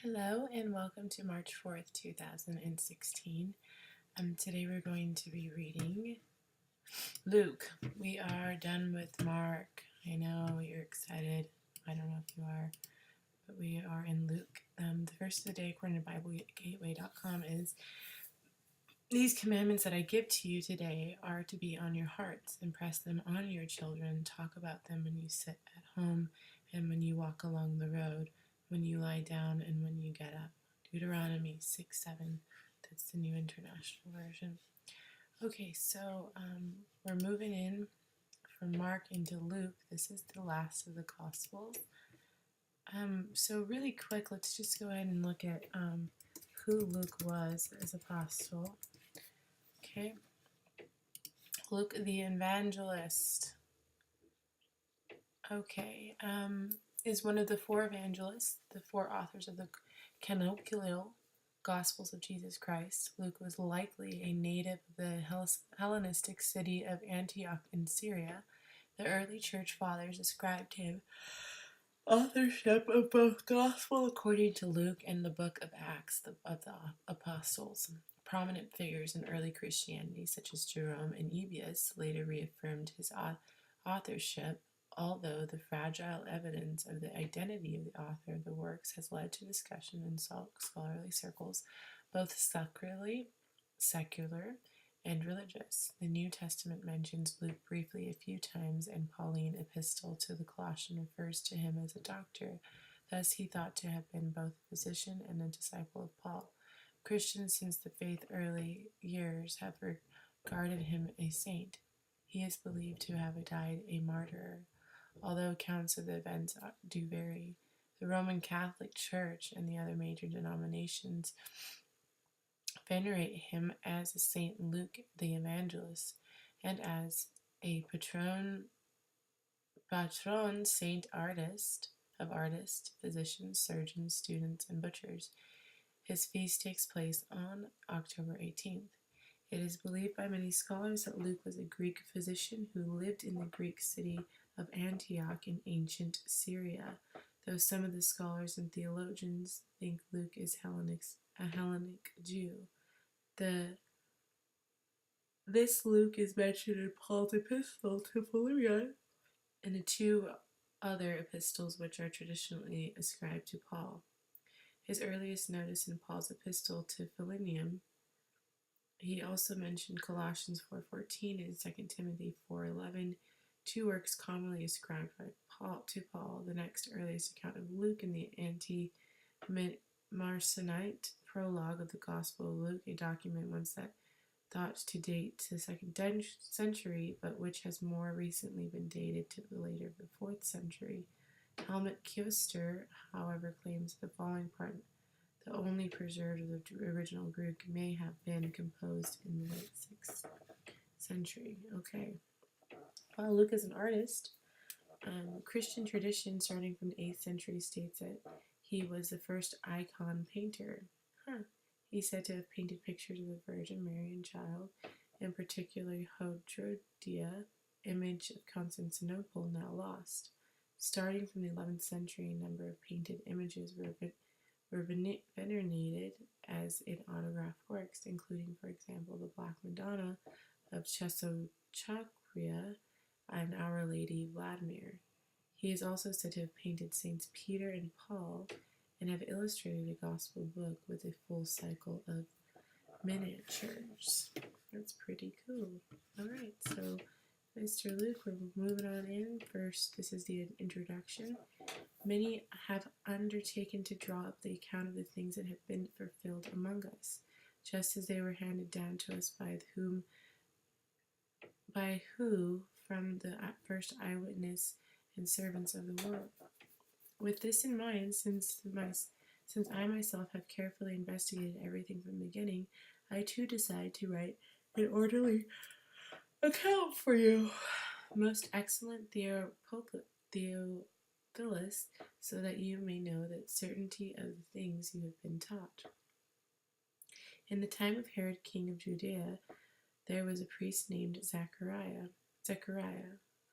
Hello and welcome to March 4th, 2016. Today we're going to be reading Luke. We are done with Mark. I know you're excited. I don't know if you are, but we are in Luke. The verse of the day according to BibleGateway.com is, "These commandments that I give to you today are to be on your hearts. Impress them on your children. Talk about them when you sit at home and when you walk along the road, when you lie down and when you get up." Deuteronomy 6:7. That's the New International Version. Okay, so we're moving in from Mark into Luke. This is the last of the Gospels. So really quick, let's just go ahead and look at who Luke was as apostle. Okay, Luke the Evangelist. Okay, is one of the four evangelists, the four authors of the canonical Gospels of Jesus Christ. Luke was likely a native of the Hellenistic city of Antioch in Syria. The early church fathers ascribed him authorship of both Gospel according to Luke and the book of Acts of the Apostles. Prominent figures in early Christianity, such as Jerome and Eusebius, later reaffirmed his authorship, although the fragile evidence of the identity of the author of the works has led to discussion in scholarly circles, both secular, and religious. The New Testament mentions Luke briefly a few times, and Pauline epistle to the Colossians refers to him as a doctor. Thus he thought to have been both a physician and a disciple of Paul. Christians since the faith's early years have regarded him a saint. He is believed to have died a martyr, although accounts of the events do vary. The Roman Catholic Church and the other major denominations venerate him as a Saint Luke the Evangelist and as a patron saint of artists, physicians, surgeons, students, and butchers. His feast takes place on October 18th. It is believed by many scholars that Luke was a Greek physician who lived in the Greek city of Antioch in ancient Syria, though some of the scholars and theologians think Luke is a Hellenic Jew. This Luke is mentioned in Paul's epistle to Vladimir and the two other epistles which are traditionally ascribed to Paul. His earliest notice in Paul's epistle to Vladimir, he also mentioned Colossians 4:14 and 2 Timothy 4:11, two works commonly ascribed by Paul. The next earliest account of Luke in the Marcionite prologue of the Gospel of Luke, a document once that thought to date to the 2nd century, but which has more recently been dated to the later the 4th century. Helmut Kioster, however, claims the following part, the only preserved of the original Greek, may have been composed in the late 6th century. Okay. While Luke is an artist, Christian tradition starting from the 8th century states that he was the first icon painter. He's said to have painted pictures of the Virgin Mary and Child, in particular Hodrodia, image of Constantinople, now lost. Starting from the 11th century, a number of painted images were venerated as in autograph works, including, for example, the Black Madonna of Chakria and Our Lady Vladimir. He is also said to have painted Saints Peter and Paul and have illustrated a gospel book with a full cycle of miniatures. That's pretty cool. Alright, so Mr. Luke, we're moving on in. First, this is the introduction. Many have undertaken to draw up the account of the things that have been fulfilled among us, just as they were handed down to us by who from the first eyewitness and servants of the world. With this in mind, since I myself have carefully investigated everything from the beginning, I too decide to write an orderly account for you, most excellent Theophilus, so that you may know the certainty of the things you have been taught. In the time of Herod, king of Judea, there was a priest named Zechariah,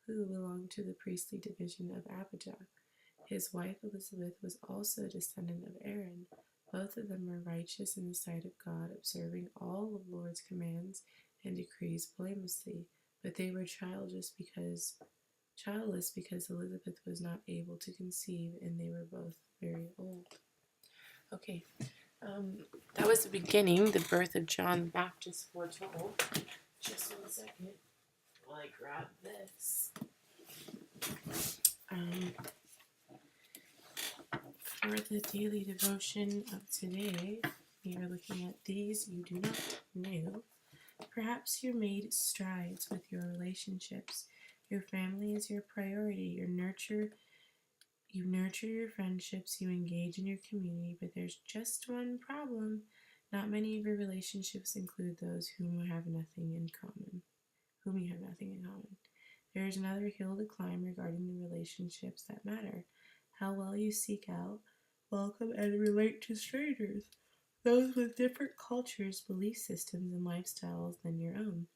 who belonged to the priestly division of Abijah. His wife Elizabeth was also a descendant of Aaron. Both of them were righteous in the sight of God, observing all of the Lord's commands and decrees blamelessly. But they were childless because Elizabeth was not able to conceive, and they were both very old. Okay, that was the beginning, the birth of John the Baptist foretold. Just 1 second while I grab this. For the daily devotion of today, we are looking at these you do not know. Perhaps you made strides with your relationships. Your family is your priority. You nurture your friendships. You engage in your community. But there's just one problem. Not many of your relationships include those whom you have nothing in common. There is another hill to climb regarding the relationships that matter. How well you seek out, welcome, and relate to strangers, those with different cultures, belief systems, and lifestyles than your own.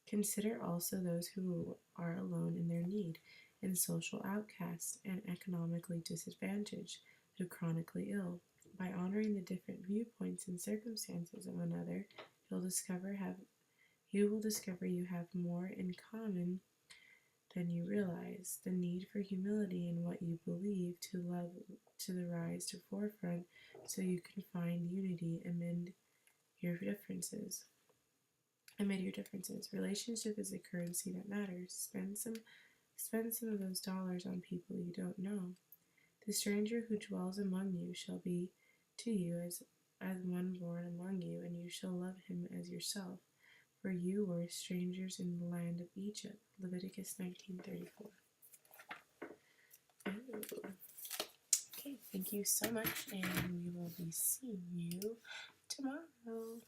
Consider also those who are alone in their need, and social outcasts, and economically disadvantaged, the chronically ill. By honoring the different viewpoints and circumstances of another, you will discover you have more in common than you realize. The need for humility in what you believe to rise to forefront, so you can find unity amid your differences. Relationship is a currency that matters. Spend some of those dollars on people you don't know. The stranger who dwells among you shall be to you as one born among you, and you shall love him as yourself. For you were strangers in the land of Egypt. Leviticus 19:34. Okay, thank you so much, and we will be seeing you tomorrow.